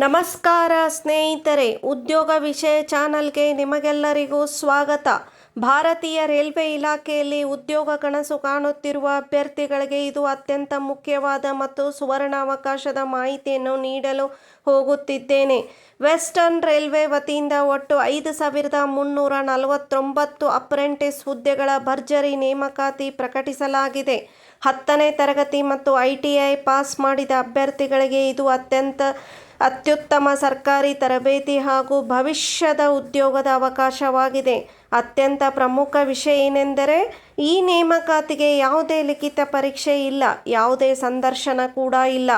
ನಮಸ್ಕಾರ ಸ್ನೇಹಿತರೆ, ಉದ್ಯೋಗ ವಿಷಯ ಚಾನಲ್ಗೆ ನಿಮಗೆಲ್ಲರಿಗೂ ಸ್ವಾಗತ. ಭಾರತೀಯ ರೈಲ್ವೆ ಇಲಾಖೆಯಲ್ಲಿ ಉದ್ಯೋಗ ಕನಸು ಕಾಣುತ್ತಿರುವ ಅಭ್ಯರ್ಥಿಗಳಿಗೆ ಇದು ಅತ್ಯಂತ ಮುಖ್ಯವಾದ ಮತ್ತು ಸುವರ್ಣಾವಕಾಶದ ಮಾಹಿತಿಯನ್ನು ನೀಡಲು ಹೋಗುತ್ತಿದ್ದೇನೆ. ವೆಸ್ಟರ್ನ್ ರೈಲ್ವೆ ವತಿಯಿಂದ ಒಟ್ಟು 5,349 ಅಪ್ರೆಂಟಿಸ್ ಹುದ್ದೆಗಳ ಭರ್ಜರಿ ನೇಮಕಾತಿ ಪ್ರಕಟಿಸಲಾಗಿದೆ. 10ನೇ ತರಗತಿ ಮತ್ತು ITI ಪಾಸ್ ಮಾಡಿದ ಅಭ್ಯರ್ಥಿಗಳಿಗೆ ಇದು ಅತ್ಯುತ್ತಮ ಸರ್ಕಾರಿ ತರಬೇತಿ ಹಾಗೂ ಭವಿಷ್ಯದ ಉದ್ಯೋಗದ ಅವಕಾಶವಾಗಿದೆ. ಅತ್ಯಂತ ಪ್ರಮುಖ ವಿಷಯ ಏನೆಂದರೆ, ಈ ನೇಮಕಾತಿಗೆ ಯಾವುದೇ ಲಿಖಿತ ಪರೀಕ್ಷೆ ಇಲ್ಲ, ಯಾವುದೇ ಸಂದರ್ಶನ ಕೂಡ ಇಲ್ಲ.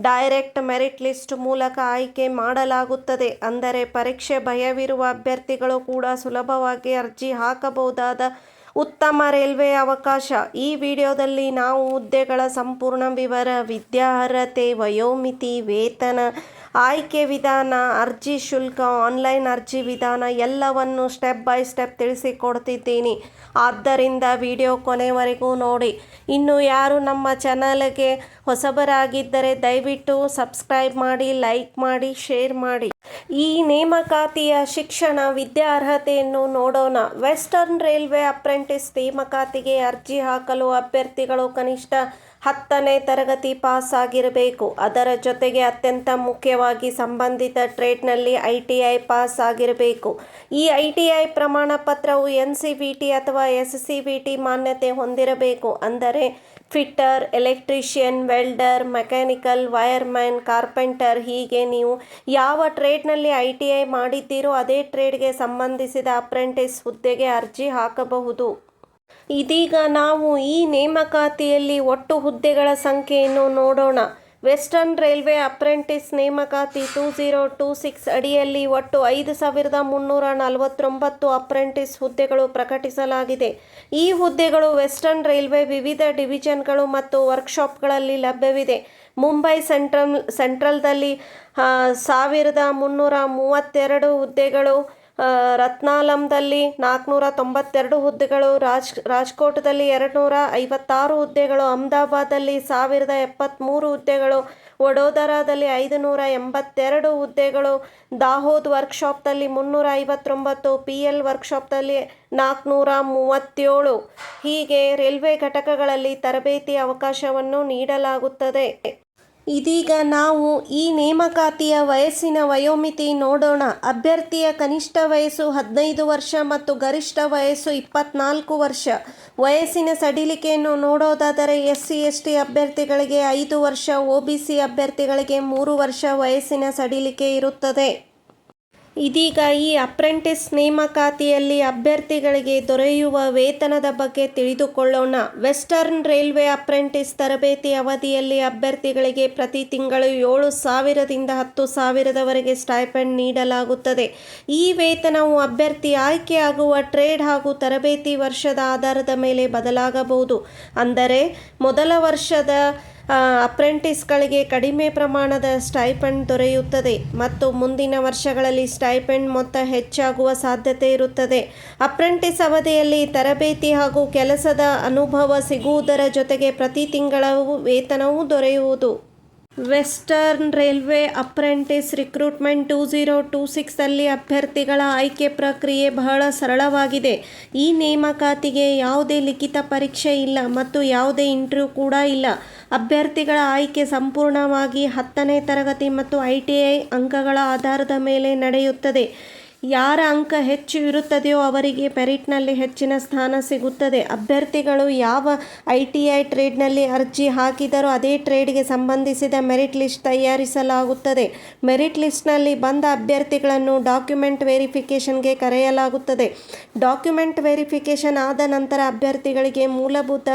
ಡೈರೆಕ್ಟ್ ಮೆರಿಟ್ ಲಿಸ್ಟ್ ಮೂಲಕ ಆಯ್ಕೆ ಮಾಡಲಾಗುತ್ತದೆ. ಅಂದರೆ ಪರೀಕ್ಷೆ ಭಯವಿರುವ ಅಭ್ಯರ್ಥಿಗಳು ಕೂಡ ಸುಲಭವಾಗಿ ಅರ್ಜಿ ಹಾಕಬಹುದಾದ ಉತ್ತಮ ರೈಲ್ವೆ ಅವಕಾಶ. ಈ ವಿಡಿಯೋದಲ್ಲಿ ನಾವು ಹುದ್ದೆಗಳ ಸಂಪೂರ್ಣ ವಿವರ, ವಿದ್ಯಾರ್ಹತೆ, ವಯೋಮಿತಿ, ವೇತನ, ಆಯ್ಕೆ ವಿಧಾನ, ಅರ್ಜಿ ಶುಲ್ಕ, ಆನ್ಲೈನ್ ಅರ್ಜಿ ವಿಧಾನ ಎಲ್ಲವನ್ನು ಸ್ಟೆಪ್ ಬೈ ಸ್ಟೆಪ್ ತಿಳಿಸಿಕೊಡ್ತಿದ್ದೀನಿ. ಆದ್ದರಿಂದ ವಿಡಿಯೋ ಕೊನೆವರೆಗೂ ನೋಡಿ. ಇನ್ನು ಯಾರು ನಮ್ಮ ಚಾನಲ್ಗೆ ಹೊಸಬರಾಗಿದ್ದರೆ ದಯವಿಟ್ಟು ಸಬ್ಸ್ಕ್ರೈಬ್ ಮಾಡಿ, ಲೈಕ್ ಮಾಡಿ, ಶೇರ್ ಮಾಡಿ. ಈ ನೇಮಕಾತಿಯ ಶಿಕ್ಷಣ ವಿದ್ಯಾರ್ಹತೆಯನ್ನು ನೋಡೋಣ. ವೆಸ್ಟರ್ನ್ ರೈಲ್ವೆ ಅಪ್ರೆಂಟಿಸ್ ನೇಮಕಾತಿಗೆ ಅರ್ಜಿ ಹಾಕಲು ಅಭ್ಯರ್ಥಿಗಳು ಕನಿಷ್ಠ 10ನೇ ತರಗತಿ ಪಾಸ್ ಆಗಿರಬೇಕು. ಅದರ ಜೊತೆಗೆ ಅತ್ಯಂತ ಮುಖ್ಯವಾಗಿ ಸಂಬಂಧಿತ ಟ್ರೇಡ್ನಲ್ಲಿ ITI ಪಾಸ್ ಆಗಿರಬೇಕು. ಈ ITI ಪ್ರಮಾಣ ಪತ್ರವು NCVT ಅಥವಾ SCVT ಮಾನ್ಯತೆ ಹೊಂದಿರಬೇಕು. ಅಂದರೆ fitter, electrician, welder, mechanical, wireman, carpenter ಹೀಗೆ ನೀವು ಯಾವ ಟ್ರೇಡ್ನಲ್ಲಿ ITI ಮಾಡಿದ್ದೀರೋ ಅದೇ ಟ್ರೇಡ್ಗೆ ಸಂಬಂಧಿಸಿದ ಅಪ್ರೆಂಟಿಸ್ ಹುದ್ದೆಗೆ ಅರ್ಜಿ ಹಾಕಬಹುದು. ಇದೀಗ ನಾವು ಈ ನೇಮಕಾತಿಯಲ್ಲಿ ಒಟ್ಟು ಹುದ್ದೆಗಳ ಸಂಖ್ಯೆಯನ್ನು ನೋಡೋಣ. ವೆಸ್ಟರ್ನ್ ರೈಲ್ವೆ ಅಪ್ರೆಂಟಿಸ್ ನೇಮಕಾತಿ 2026 ಅಡಿಯಲ್ಲಿ ಒಟ್ಟು 5,349 ಅಪ್ರೆಂಟಿಸ್ ಹುದ್ದೆಗಳು ಪ್ರಕಟಿಸಲಾಗಿದೆ. ಈ ಹುದ್ದೆಗಳು ವೆಸ್ಟರ್ನ್ ರೈಲ್ವೆ ವಿವಿಧ ಡಿವಿಷನ್ಗಳು ಮತ್ತು ವರ್ಕ್ಶಾಪ್ಗಳಲ್ಲಿ ಲಭ್ಯವಿದೆ. ಮುಂಬೈ ಸೆಂಟ್ರಲ್ದಲ್ಲಿ 1,332 ಹುದ್ದೆಗಳು, ರತ್ನಾಲಂದಲ್ಲಿ 492 ಹುದ್ದೆಗಳು, ರಾಜ್ಕೋಟ್ದಲ್ಲಿ 256 ಹುದ್ದೆಗಳು, ಅಹಮದಾಬಾದಲ್ಲಿ 1,073 ಹುದ್ದೆಗಳು, ವಡೋದರಾದಲ್ಲಿ 582 ಹುದ್ದೆಗಳು, ದಾಹೋದ್ ವರ್ಕ್ಶಾಪ್ನಲ್ಲಿ 359, PL ವರ್ಕ್ಶಾಪ್ನಲ್ಲಿ 437 ಹೀಗೆ ರೈಲ್ವೆ ಘಟಕಗಳಲ್ಲಿ ತರಬೇತಿ ಅವಕಾಶವನ್ನು ನೀಡಲಾಗುತ್ತದೆ. ಇದೀಗ ನಾವು ಈ ನೇಮಕಾತಿಯ ವಯಸ್ಸಿನ ವಯೋಮಿತಿ ನೋಡೋಣ. ಅಭ್ಯರ್ಥಿಯ ಕನಿಷ್ಠ ವಯಸ್ಸು 15 ವರ್ಷ ಮತ್ತು ಗರಿಷ್ಠ ವಯಸ್ಸು 24 ವರ್ಷ. ವಯಸ್ಸಿನ ಸಡಿಲಿಕೆಯನ್ನು ನೋಡೋದಾದರೆ SC/ST ಅಭ್ಯರ್ಥಿಗಳಿಗೆ 5 ವರ್ಷ, OBC ಅಭ್ಯರ್ಥಿಗಳಿಗೆ 3 ವರ್ಷ ವಯಸ್ಸಿನ ಸಡಿಲಿಕೆ ಇರುತ್ತದೆ. ಇದೀಗ ಈ ಅಪ್ರೆಂಟಿಸ್ ನೇಮಕಾತಿಯಲ್ಲಿ ಅಭ್ಯರ್ಥಿಗಳಿಗೆ ದೊರೆಯುವ ವೇತನದ ಬಗ್ಗೆ ತಿಳಿದುಕೊಳ್ಳೋಣ. ವೆಸ್ಟರ್ನ್ ರೈಲ್ವೆ ಅಪ್ರೆಂಟಿಸ್ ತರಬೇತಿ ಅವಧಿಯಲ್ಲಿ ಅಭ್ಯರ್ಥಿಗಳಿಗೆ ಪ್ರತಿ ತಿಂಗಳು 7,000ದಿಂದ 10,000ವರೆಗೆ ಸ್ಟೈಪೆಂಡ್ ನೀಡಲಾಗುತ್ತದೆ. ಈ ವೇತನವು ಅಭ್ಯರ್ಥಿ ಆಯ್ಕೆಯಾಗುವ ಟ್ರೇಡ್ ಹಾಗೂ ತರಬೇತಿ ವರ್ಷದ ಆಧಾರದ ಮೇಲೆ ಬದಲಾಗಬಹುದು. ಅಂದರೆ ಮೊದಲ ವರ್ಷದ ಅಪ್ರೆಂಟಿಸ್ಗಳಿಗೆ ಕಡಿಮೆ ಪ್ರಮಾಣದ ಸ್ಟೈಪೆಂಡ್ ದೊರೆಯುತ್ತದೆ ಮತ್ತು ಮುಂದಿನ ವರ್ಷಗಳಲ್ಲಿ ಸ್ಟೈಪೆಂಡ್ ಮೊತ್ತ ಹೆಚ್ಚಾಗುವ ಸಾಧ್ಯತೆ ಇರುತ್ತದೆ. ಅಪ್ರೆಂಟಿಸ್ ಅವಧಿಯಲ್ಲಿ ತರಬೇತಿ ಹಾಗೂ ಕೆಲಸದ ಅನುಭವ ಸಿಗುವುದರ ಜೊತೆಗೆ ಪ್ರತಿ ತಿಂಗಳ ವೇತನವೂ ದೊರೆಯುವುದು. ವೆಸ್ಟರ್ನ್ ರೈಲ್ವೆ ಅಪ್ರೆಂಟಿಸ್ ರಿಕ್ರೂಟ್ಮೆಂಟ್ 2026 ಅಭ್ಯರ್ಥಿಗಳ ಆಯ್ಕೆ ಪ್ರಕ್ರಿಯೆ ಬಹಳ ಸರಳವಾಗಿದೆ. ಈ ನೇಮಕಾತಿಗೆ ಯಾವುದೇ ಲಿಖಿತ ಪರೀಕ್ಷೆ ಇಲ್ಲ ಮತ್ತು ಯಾವುದೇ ಇಂಟರ್ವ್ಯೂ ಕೂಡ ಇಲ್ಲ. ಅಭ್ಯರ್ಥಿಗಳ ಆಯ್ಕೆ ಸಂಪೂರ್ಣವಾಗಿ 10ನೇ ತರಗತಿ ಮತ್ತು ITI ಅಂಕಗಳ ಆಧಾರದ ಮೇಲೆ ನಡೆಯುತ್ತದೆ. ಯಾರ ಅಂಕ ಹೆಚ್ಚು ಇರುತ್ತದೆಯೋ ಅವರಿಗೆ ಮೆರಿಟ್ನಲ್ಲಿ ಹೆಚ್ಚಿನ ಸ್ಥಾನ ಸಿಗುತ್ತದೆ. ಅಭ್ಯರ್ಥಿಗಳು ಯಾವ ITI ಟ್ರೇಡ್ನಲ್ಲಿ ಅರ್ಜಿ ಹಾಕಿದರೋ ಅದೇ ಟ್ರೇಡ್ಗೆ ಸಂಬಂಧಿಸಿದ ಮೆರಿಟ್ ಲಿಸ್ಟ್ ತಯಾರಿಸಲಾಗುತ್ತದೆ. ಮೆರಿಟ್ ಲಿಸ್ಟ್ನಲ್ಲಿ ಬಂದ ಅಭ್ಯರ್ಥಿಗಳನ್ನು ಡಾಕ್ಯುಮೆಂಟ್ ವೆರಿಫಿಕೇಷನ್ಗೆ ಕರೆಯಲಾಗುತ್ತದೆ. ಡಾಕ್ಯುಮೆಂಟ್ ವೆರಿಫಿಕೇಷನ್ ಆದ ನಂತರ ಅಭ್ಯರ್ಥಿಗಳಿಗೆ ಮೂಲಭೂತ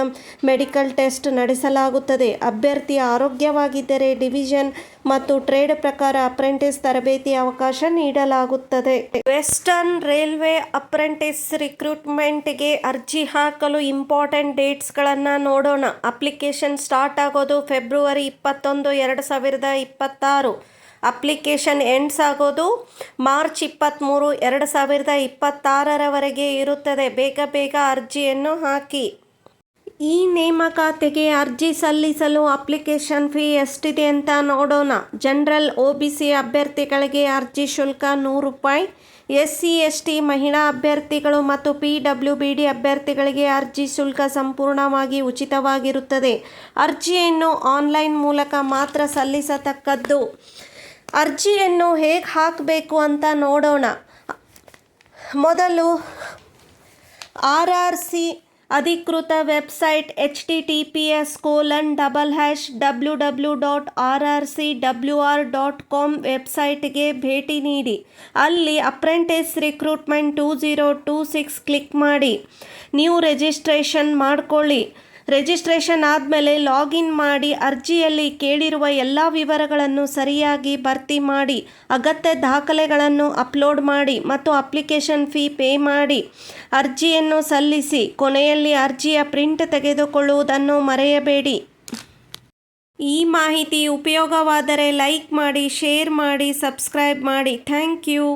ಮೆಡಿಕಲ್ ಟೆಸ್ಟ್ ನಡೆಸಲಾಗುತ್ತದೆ. ಅಭ್ಯರ್ಥಿ ಆರೋಗ್ಯವಾಗಿದ್ದರೆ ಡಿವಿಷನ್ ಮತ್ತು ಟ್ರೇಡ್ ಪ್ರಕಾರ ಅಪ್ರೆಂಟಿಸ್ ತರಬೇತಿ ಅವಕಾಶ ನೀಡಲಾಗುತ್ತದೆ. ವೆಸ್ಟರ್ನ್ ರೈಲ್ವೆ ಅಪ್ರೆಂಟಿಸ್ ರಿಕ್ರೂಟ್ಮೆಂಟ್ಗೆ ಅರ್ಜಿ ಹಾಕಲು ಇಂಪಾರ್ಟೆಂಟ್ ಡೇಟ್ಸ್ಗಳನ್ನು ನೋಡೋಣ. ಅಪ್ಲಿಕೇಶನ್ ಸ್ಟಾರ್ಟ್ ಆಗೋದು ಫೆಬ್ರವರಿ 21, 2026. ಅಪ್ಲಿಕೇಶನ್ ಎಂಡ್ಸ್ ಆಗೋದು ಮಾರ್ಚ್ 23, 2026ರವರೆಗೆ ಇರುತ್ತದೆ. ಬೇಗ ಅರ್ಜಿಯನ್ನು ಹಾಕಿ. ಈ ನೇಮಕಾತಿಗೆ ಅರ್ಜಿ ಸಲ್ಲಿಸಲು ಅಪ್ಲಿಕೇಶನ್ ಫೀ ಎಷ್ಟಿದೆ ಅಂತ ನೋಡೋಣ. ಜನರಲ್ OBC ಅಭ್ಯರ್ಥಿಗಳಿಗೆ ಅರ್ಜಿ ಶುಲ್ಕ ₹100. SC/ST ಮಹಿಳಾ ಅಭ್ಯರ್ಥಿಗಳು ಮತ್ತು PWBD ಅಭ್ಯರ್ಥಿಗಳಿಗೆ ಅರ್ಜಿ ಶುಲ್ಕ ಸಂಪೂರ್ಣವಾಗಿ ಉಚಿತವಾಗಿರುತ್ತದೆ. ಅರ್ಜಿಯನ್ನು ಆನ್ಲೈನ್ ಮೂಲಕ ಮಾತ್ರ ಸಲ್ಲಿಸತಕ್ಕದ್ದು. ಅರ್ಜಿಯನ್ನು ಹೇಗೆ ಹಾಕಬೇಕು ಅಂತ ನೋಡೋಣ. ಮೊದಲು RRC ಅಧಿಕೃತ ವೆಬ್ಸೈಟ್ https://www.rrcwr.com ವೆಬ್ಸೈಟ್ಗೆ ಭೇಟಿ ನೀಡಿ. ಅಲ್ಲಿ ಅಪ್ರೆಂಟಿಸ್ ರಿಕ್ರೂಟ್ಮೆಂಟ್ 2026 ಕ್ಲಿಕ್ ಮಾಡಿ. ನೀವು ರಿಜಿಸ್ಟ್ರೇಷನ್ ಮಾಡ್ಕೊಳ್ಳಿ. ರಿಜಿಸ್ಟ್ರೇಷನ್ ಆದಮೇಲೆ ಲಾಗಿನ್ ಮಾಡಿ ಅರ್ಜಿಯಲ್ಲಿ ಕೇಳಿರುವ ಎಲ್ಲ ವಿವರಗಳನ್ನು ಸರಿಯಾಗಿ ಭರ್ತಿ ಮಾಡಿ. ಅಗತ್ಯ ದಾಖಲೆಗಳನ್ನು ಅಪ್ಲೋಡ್ ಮಾಡಿ ಮತ್ತು ಅಪ್ಲಿಕೇಶನ್ ಫೀ ಪೇ ಮಾಡಿ. ಅರ್ಜಿಯನ್ನು ಸಲ್ಲಿಸಿ. ಕೊನೆಯಲ್ಲಿ ಅರ್ಜಿಯ ಪ್ರಿಂಟ್ ತೆಗೆದುಕೊಳ್ಳುವುದನ್ನು ಮರೆಯಬೇಡಿ. ಈ ಮಾಹಿತಿ ಉಪಯೋಗವಾದರೆ ಲೈಕ್ ಮಾಡಿ, ಶೇರ್ ಮಾಡಿ, ಸಬ್ಸ್ಕ್ರೈಬ್ ಮಾಡಿ. Thank you.